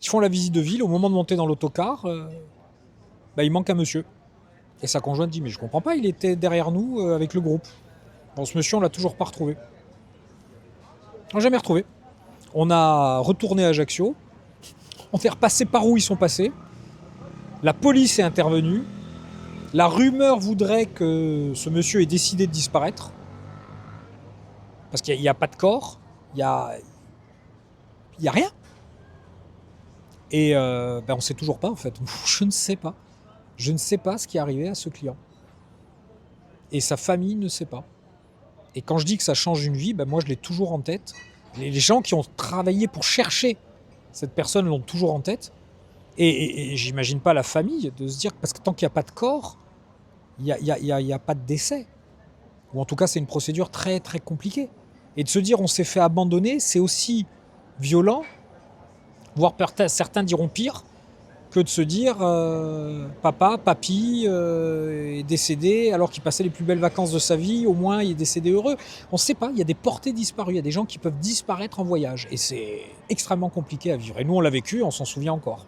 Ils font la visite de ville, au moment de monter dans l'autocar, il manque un monsieur. Et sa conjointe dit, mais je comprends pas, il était derrière nous avec le groupe. Bon, ce monsieur, on l'a toujours pas retrouvé. On l'a jamais retrouvé. On a retourné à Ajaccio, on est repassé par où ils sont passés, la police est intervenue, la rumeur voudrait que ce monsieur ait décidé de disparaître, parce qu'il n'y a pas de corps, il y a rien. Et on ne sait toujours pas en fait. Je ne sais pas. Je ne sais pas ce qui est arrivé à ce client. Et sa famille ne sait pas. Et quand je dis que ça change une vie, moi je l'ai toujours en tête. Les gens qui ont travaillé pour chercher cette personne l'ont toujours en tête. Et j'imagine pas la famille de se dire, parce que tant qu'il n'y a pas de corps, il n'y a pas de décès. Ou en tout cas, c'est une procédure très très compliquée. Et de se dire on s'est fait abandonner, c'est aussi violent, voire certains diront pire, que de se dire papa, papy est décédé alors qu'il passait les plus belles vacances de sa vie, au moins il est décédé heureux. On ne sait pas, il y a des portées disparues, il y a des gens qui peuvent disparaître en voyage. Et c'est extrêmement compliqué à vivre. Et nous, on l'a vécu, on s'en souvient encore.